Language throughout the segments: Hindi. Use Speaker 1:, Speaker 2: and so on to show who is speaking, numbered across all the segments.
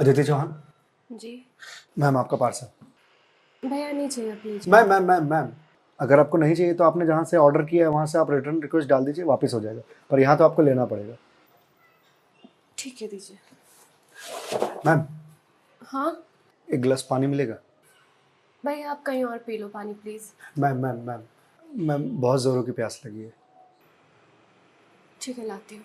Speaker 1: अदिति चौहान।
Speaker 2: जी
Speaker 1: मैम आपका पार्सल।
Speaker 2: भैया नहीं चाहिए प्लीज।
Speaker 1: मैम अगर आपको नहीं चाहिए तो आपने जहाँ से ऑर्डर किया है वहाँ से आप रिटर्न रिक्वेस्ट डाल दीजिए, वापस हो जाएगा, पर यहाँ तो आपको लेना पड़ेगा।
Speaker 2: ठीक है दीजिए।
Speaker 1: मैम
Speaker 2: हाँ
Speaker 1: एक गिलास पानी मिलेगा?
Speaker 2: भैया आप कहीं और पी लो पानी प्लीज।
Speaker 1: मैम बहुत ज़ोरों की प्यास लगी है।
Speaker 2: ठीक है लाती हूँ।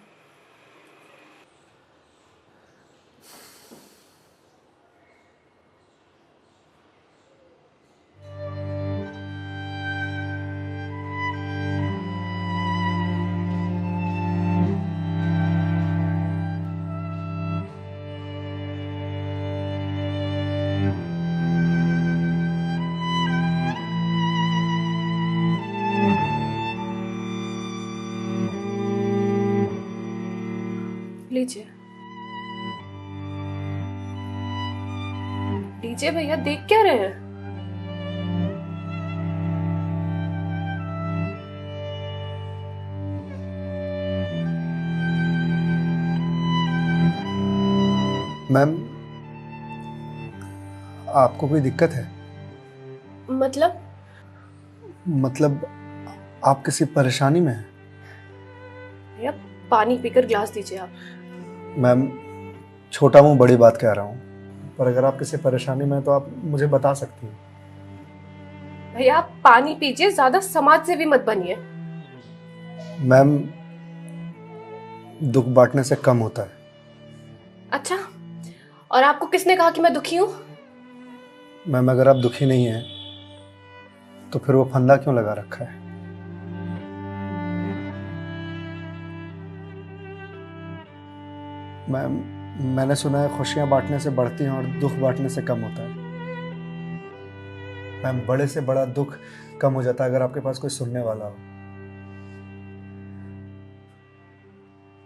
Speaker 2: लीजिए लीजिए भैया, देख क्या रहे हैं?
Speaker 1: मैम आपको कोई दिक्कत है? मतलब आप किसी परेशानी में हैं?
Speaker 2: भैया पानी पीकर ग्लास दीजिए आप।
Speaker 1: मैम छोटा मुंह बड़ी बात कह रहा हूँ, पर अगर आप किसी परेशानी में हैं तो आप मुझे बता सकती हैं।
Speaker 2: भैया आप पानी पीजिए, ज्यादा समाज से भी मत बनिए।
Speaker 1: मैम दुख बांटने से कम होता है।
Speaker 2: अच्छा, और आपको किसने कहा कि मैं दुखी हूँ?
Speaker 1: मैम अगर आप दुखी नहीं हैं तो फिर वो फंदा क्यों लगा रखा है? मैम मैंने सुना है खुशियां बांटने से बढ़ती हैं और दुख बांटने से कम होता है। मैम बड़े से बड़ा दुख कम हो जाता है अगर आपके पास कोई सुनने वाला हो।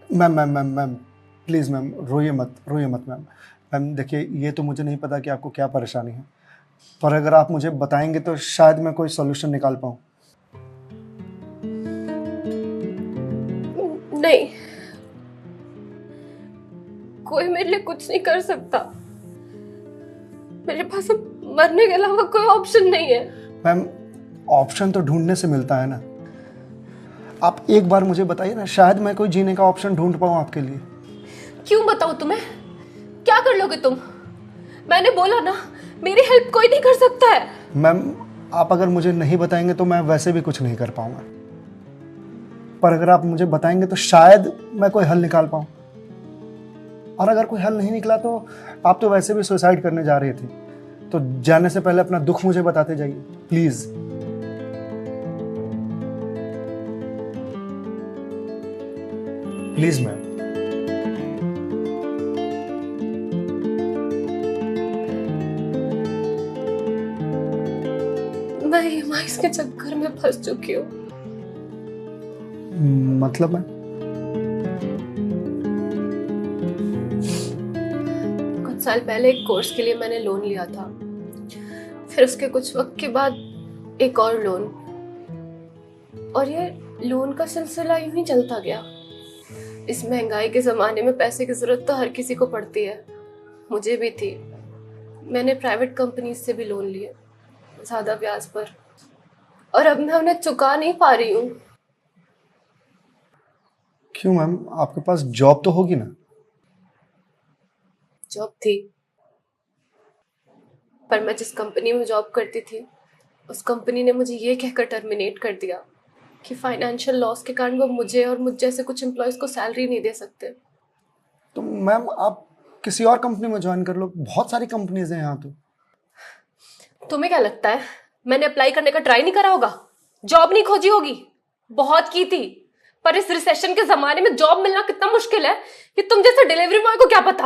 Speaker 1: मैम प्लीज़ मैम रोइए मत मैम। मैम देखिए ये तो मुझे नहीं पता कि आपको क्या परेशानी है, पर अगर आप मुझे बताएंगे तो शायद मैं कोई सॉल्यूशन निकाल पाऊँ।
Speaker 2: नहीं, कोई मेरे लिए कुछ नहीं कर सकता। मेरे पास अब मरने के अलावा कोई ऑप्शन नहीं है।
Speaker 1: मैम ऑप्शन तो ढूंढने से मिलता है ना। आप एक बार मुझे बताइए ना, शायद मैं कोई जीने का ऑप्शन ढूंढ पाऊँ आपके लिए।
Speaker 2: क्यों बताऊं तुम्हें? क्या कर लोगे तुम? मैंने बोला ना, मेरी हेल्प कोई नहीं कर सकता है।
Speaker 1: मैम आप अगर मुझे नहीं बताएंगे तो मैं वैसे भी कुछ नहीं कर पाऊंगा, पर अगर आप मुझे बताएंगे तो शायद मैं कोई हल निकाल पाऊं। और अगर कोई हल नहीं निकला तो आप तो वैसे भी सुसाइड करने जा रही थी, तो जाने से पहले अपना दुख मुझे बताते जाइए प्लीज। Please ma'am.
Speaker 2: मैं ईएमआईज़ के चक्कर में फंस चुकी हूँ।
Speaker 1: मतलब मैम?
Speaker 2: कुछ साल पहले एक कोर्स के लिए मैंने लोन लिया था, फिर उसके कुछ वक्त के बाद एक और लोन, और ये लोन का सिलसिला यूं ही चलता गया। इस महंगाई के जमाने में पैसे की जरूरत तो हर किसी को पड़ती है, मुझे भी थी। मैंने प्राइवेट कंपनी से भी लोन लिए, ज्यादा ब्याज पर, और अब मैं उन्हें चुका नहीं पा रही हूँ।
Speaker 1: क्यों मैम, आपके पास जॉब तो होगी ना?
Speaker 2: जॉब थी, पर मैं जिस कंपनी में जॉब करती थी उस कंपनी ने मुझे ये कहकर टर्मिनेट कर दिया कि फाइनेंशियल लॉस के कारण वो मुझे और मुझ जैसे कुछ एम्प्लॉयज को सैलरी नहीं दे सकते।
Speaker 1: तो मैम आप किसी और कंपनी में ज्वाइन कर लो, बहुत सारी कंपनीज हैं यहाँ तो।
Speaker 2: तुम्हें क्या लगता है मैंने अप्लाई करने का ट्राई नहीं करा होगा? जॉब नहीं खोजी होगी? बहुत की थी, पर इस रिसेशन के जमाने में जॉब मिलना कितना मुश्किल है कि तुम जैसे डिलीवरी बॉय को क्या पता।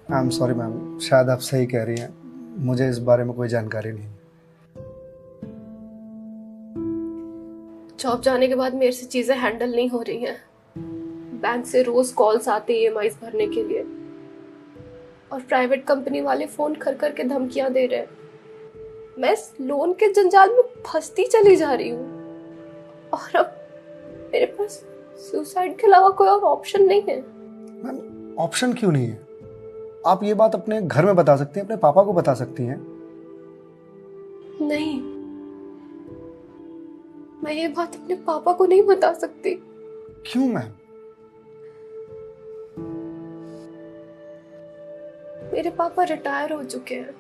Speaker 1: आई एम सॉरी मैम, शायद आप सही कह रही हैं, मुझे इस बारे में कोई जानकारी नहीं।
Speaker 2: जॉब जाने के बाद मेरे से चीजें हैंडल नहीं हो रही हैं। बैंक से रोज कॉल्स आते ईएमआईज़ भरने के लिए, और प्राइवेट कंपनी वाले फोन कर कर के धमकियां दे रहे हैं। मैं इस लोन के जंजाल में फंसती चली जा रही हूँ, और अब मेरे पास सुसाइड के अलावा कोई और ऑप्शन नहीं है।
Speaker 1: मैम ऑप्शन क्यों नहीं है? आप ये बात अपने घर में बता सकती हैं, अपने पापा को बता सकती हैं।
Speaker 2: नहीं, मैं ये बात अपने पापा को नहीं बता सकती।
Speaker 1: क्यों मैम?
Speaker 2: मेरे पापा रिटायर हो चुके हैं,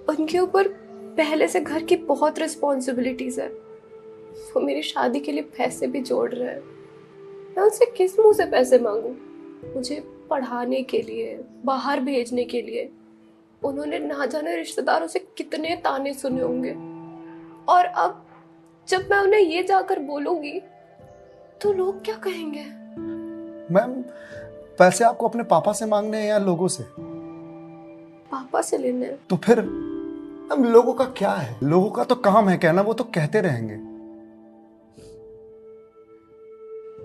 Speaker 2: उनके ऊपर पहले से घर की बहुत रिस्पॉन्सिबिलिटीज है। वो मेरी शादी के लिए पैसे भी जोड़ रहे हैं। मैं उनसे किस मुंह से पैसे मांगू? मुझे पढ़ाने के लिए, बाहर भेजने के लिए उन्होंने ना जाने रिश्तेदारों से कितने ताने सुने होंगे। और अब जब मैं उन्हें ये जाकर बोलूंगी तो लोग क्या कहेंगे?
Speaker 1: मैम पैसे आपको अपने पापा से मांगने हैं या लोगों से?
Speaker 2: पापा से लेने हैं।
Speaker 1: तो फिर अब लोगों का क्या है? लोगों का तो काम है कहना, वो तो कहते रहेंगे।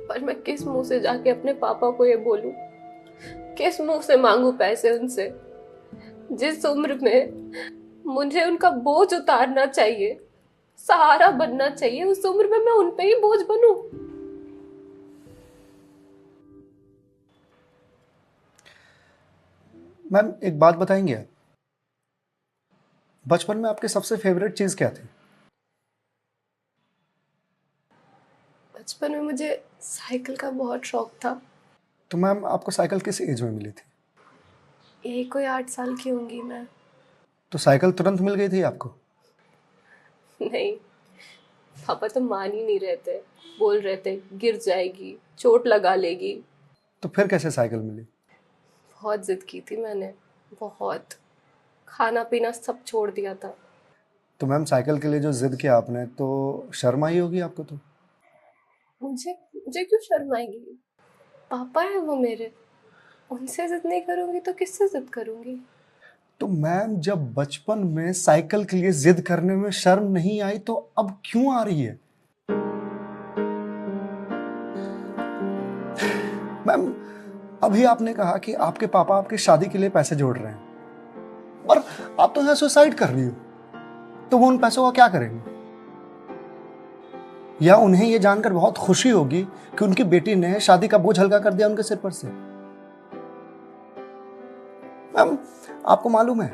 Speaker 2: पर मैं किस मुंह से जाके अपने पापा को ये बोलूं? किस मुंह से मांगू पैसे उनसे? जिस उम्र में मुझे उनका बोझ उतारना चाहिए, सहारा बनना चाहिए, उस उम्र में मैं उन पे ही बोझ बनूं?
Speaker 1: मैम एक बात बताएंगे आप? बचपन में आपकी सबसे फेवरेट चीज क्या थी?
Speaker 2: बचपन में मुझे साइकिल का बहुत शौक था।
Speaker 1: तो मैम आपको साइकिल किस एज में मिली थी?
Speaker 2: यही कोई 8 साल की होंगी मैं।
Speaker 1: तो साइकिल तुरंत मिल गई थी आपको?
Speaker 2: नहीं, पापा तो मान ही नहीं रहे थे। बोल रहे थे गिर जाएगी, चोट लगा लेगी।
Speaker 1: तो फिर कैसे साइकिल मिली?
Speaker 2: बहुत जिद की थी मैंने, बहुत। खाना पीना सब छोड़ दिया था।
Speaker 1: तो मैम साइकिल के लिए जो जिद किया आपने, तो शर्म आई होगी आपको? तो
Speaker 2: मुझे मुझे क्यों शर्म आएगी? पापा है वो मेरे, उनसे जिद नहीं करूंगी तो किससे जिद करूंगी?
Speaker 1: तो मैम जब बचपन में साइकिल के लिए जिद करने में शर्म नहीं आई तो अब क्यों आ रही है? मैम अभी आपने कहा कि आपके पापा आपकी शादी के लिए पैसे जोड़ रहे हैं, और आप तो यहाँ सुसाइड कर रही हो। तो वो उन पैसों का क्या करेंगे? या उन्हें ये जानकर बहुत खुशी होगी कि उनकी बेटी ने शादी का बोझ हल्का कर दिया उनके सिर पर से। मैम आपको मालूम है,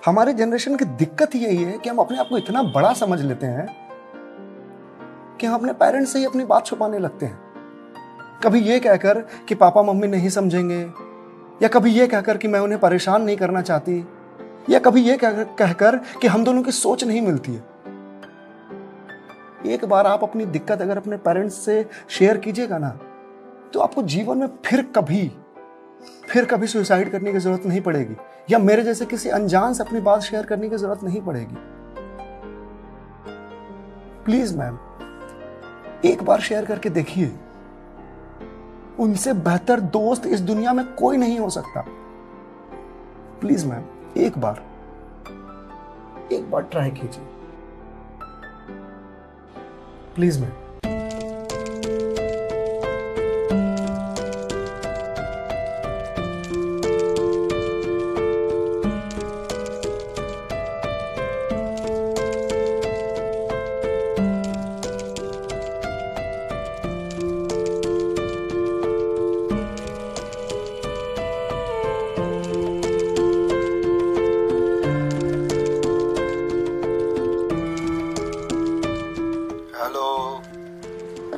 Speaker 1: हमारे जनरेशन की दिक्कत यही है कि हम अपने आप को इतना बड़ा समझ लेते हैं कि हम अपने पेरेंट्स से ही अपनी बात छुपाने लगते हैं। कभी ये कहकर कि पापा मम्मी नहीं समझेंगे, या कभी ये कहकर कि मैं उन्हें परेशान नहीं करना चाहती, या कभी ये कहकर कि हम दोनों की सोच नहीं मिलती है। एक बार आप अपनी दिक्कत अगर अपने पेरेंट्स से शेयर कीजिएगा ना, तो आपको जीवन में फिर कभी सुसाइड करने की जरूरत नहीं पड़ेगी, या मेरे जैसे किसी अनजान से अपनी बात शेयर करने की जरूरत नहीं पड़ेगी। प्लीज मैम एक बार शेयर करके देखिए। उनसे बेहतर दोस्त इस दुनिया में कोई नहीं हो सकता। प्लीज मैम एक बार ट्राई कीजिए, प्लीज मैम।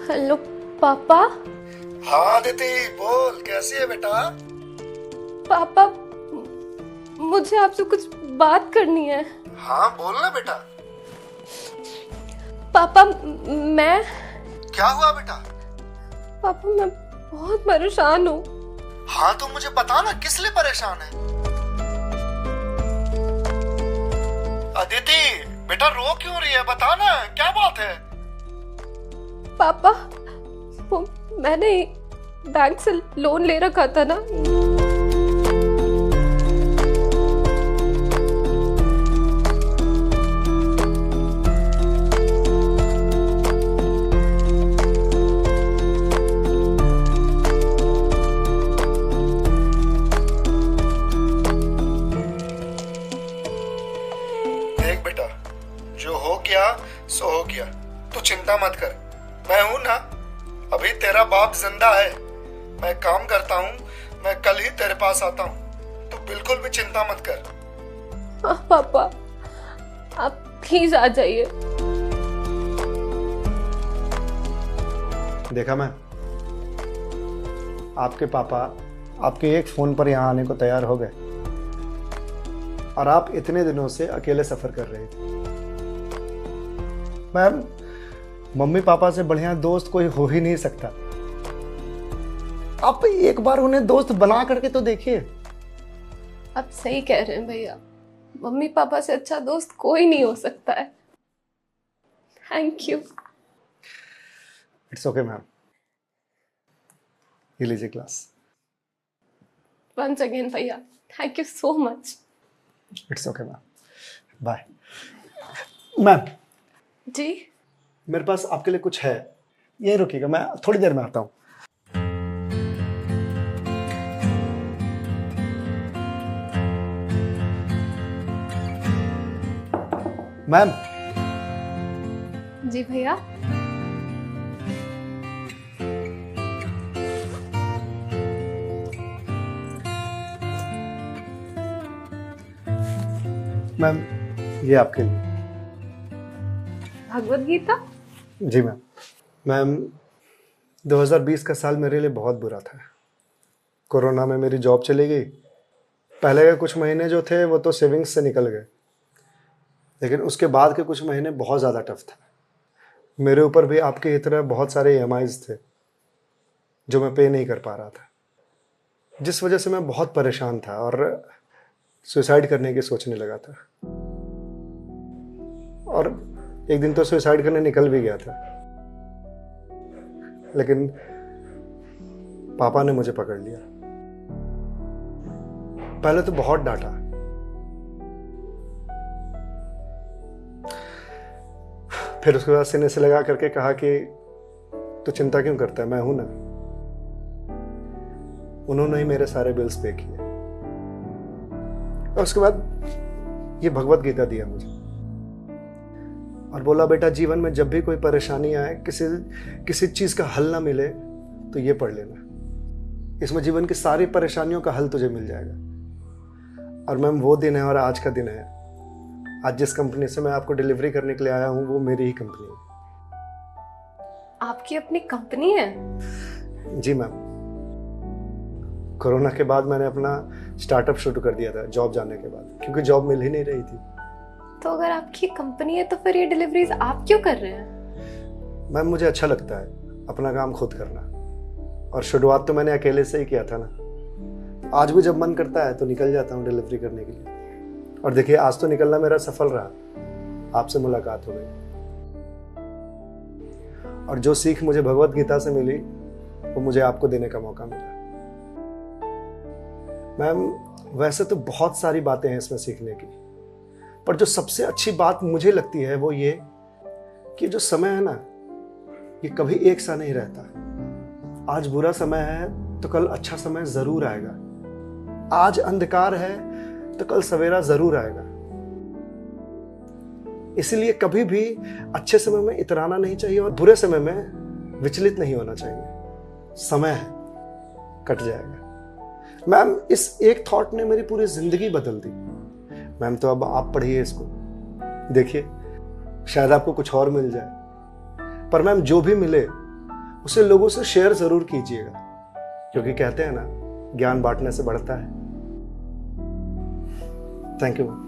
Speaker 2: हेलो पापा।
Speaker 1: हाँ दीदी बोल, कैसी है बेटा?
Speaker 2: पापा मुझे आपसे कुछ बात करनी है।
Speaker 1: हाँ बोल ना बेटा।
Speaker 2: पापा मैं
Speaker 1: क्या हुआ बेटा?
Speaker 2: पापा मैं बहुत परेशान हूँ।
Speaker 1: हाँ तो मुझे बता ना, किस लिए परेशान है? अदिति बेटा रो क्यों रही है, बता ना क्या बात है?
Speaker 2: पापा वो मैंने बैंक से लोन ले रखा था ना,
Speaker 1: देख बेटा, जो हो गया सो हो गया, तू चिंता मत कर, मैं हूं ना, जिंदा है, मैं काम करता हूँ, मैं कल ही तेरे पास आता हूँ, तो बिल्कुल भी चिंता मत कर।
Speaker 2: हाँ पापा, आप प्लीज आ जाइए।
Speaker 1: देखा मैं, आपके पापा आपके एक फोन पर यहाँ आने को तैयार हो गए और आप इतने दिनों से अकेले सफर कर रहे थे। मैम, मम्मी पापा से बढ़िया दोस्त कोई हो ही नहीं सकता। आप एक बार उन्हें दोस्त बना करके तो देखिए।
Speaker 2: आप सही कह रहे हैं भैया, मम्मी पापा से अच्छा दोस्त कोई नहीं हो सकता है। Thank you.
Speaker 1: It's okay ma'am, ये लीजिए क्लास।
Speaker 2: वंस अगेन भैया, thank you so much.
Speaker 1: It's okay ma'am, bye. Ma'am
Speaker 2: ji?
Speaker 1: मेरे पास आपके लिए कुछ है, यही रुकिएगा, मैं थोड़ी देर में आता हूँ। मैम।
Speaker 2: जी भैया।
Speaker 1: मैम, ये आपके लिए।
Speaker 2: भगवत गीता?
Speaker 1: जी मैम। मैम, 2020 का साल मेरे लिए बहुत बुरा था। कोरोना में मेरी जॉब चली गई। पहले के कुछ महीने जो थे वो तो सेविंग्स से निकल गए, लेकिन उसके बाद के कुछ महीने बहुत ज़्यादा टफ था। मेरे ऊपर भी आपके ही तरह बहुत सारे EMIs थे जो मैं पे नहीं कर पा रहा था, जिस वजह से मैं बहुत परेशान था और सुसाइड करने की सोचने लगा था। और एक दिन तो सुसाइड करने निकल भी गया था, लेकिन पापा ने मुझे पकड़ लिया। पहले तो बहुत डांटा, फिर उसके बाद सीने से लगा करके कहा कि तू चिंता क्यों करता है, मैं हूं ना। उन्होंने ही मेरे सारे बिल्स पे किए और उसके बाद ये भगवत गीता दिया मुझे और बोला, बेटा जीवन में जब भी कोई परेशानी आए, किसी चीज का हल ना मिले तो ये पढ़ लेना। इसमें जीवन की सारी परेशानियों का हल तुझे मिल जाएगा। और मैम, वो दिन है और आज का दिन है। आज जिस कंपनी से मैं आपको डिलीवरी करने के लिए आया हूं वो मेरी ही कंपनी है।
Speaker 2: आपकी अपनी कंपनी है?
Speaker 1: जी मैम। कोरोना के बाद मैंने अपना स्टार्टअप शुरू कर दिया था जॉब जाने के बाद, क्योंकि जॉब मिल ही नहीं रही थी।
Speaker 2: तो अगर आपकी कंपनी है तो फिर ये डिलीवरीज आप क्यों कर रहे हैं?
Speaker 1: मैम, मुझे अच्छा लगता है अपना काम खुद करना, और शुरुआत तो मैंने अकेले से ही किया था ना। आज भी जब मन करता है तो निकल जाता हूँ डिलीवरी करने के लिए। और देखिए, आज तो निकलना मेरा सफल रहा, आपसे मुलाकात हो गई और जो सीख मुझे भगवत गीता से मिली वो मुझे आपको देने का मौका मिला। मैम, वैसे तो बहुत सारी बातें हैं इसमें सीखने की, पर जो सबसे अच्छी बात मुझे लगती है वो ये कि जो समय है ना, ये कभी एक सा नहीं रहता। आज बुरा समय है तो कल अच्छा समय जरूर आएगा। आज अंधकार है तो कल सवेरा जरूर आएगा। इसलिए कभी भी अच्छे समय में इतराना नहीं चाहिए और बुरे समय में विचलित नहीं होना चाहिए। समय है, कट जाएगा। मैम, इस एक थॉट ने मेरी पूरी जिंदगी बदल दी। मैम, तो अब आप पढ़िए इसको, देखिए शायद आपको कुछ और मिल जाए। पर मैम, जो भी मिले उसे लोगों से शेयर जरूर कीजिएगा, क्योंकि कहते हैं ना, ज्ञान बांटने से बढ़ता है। Thank you ma'am.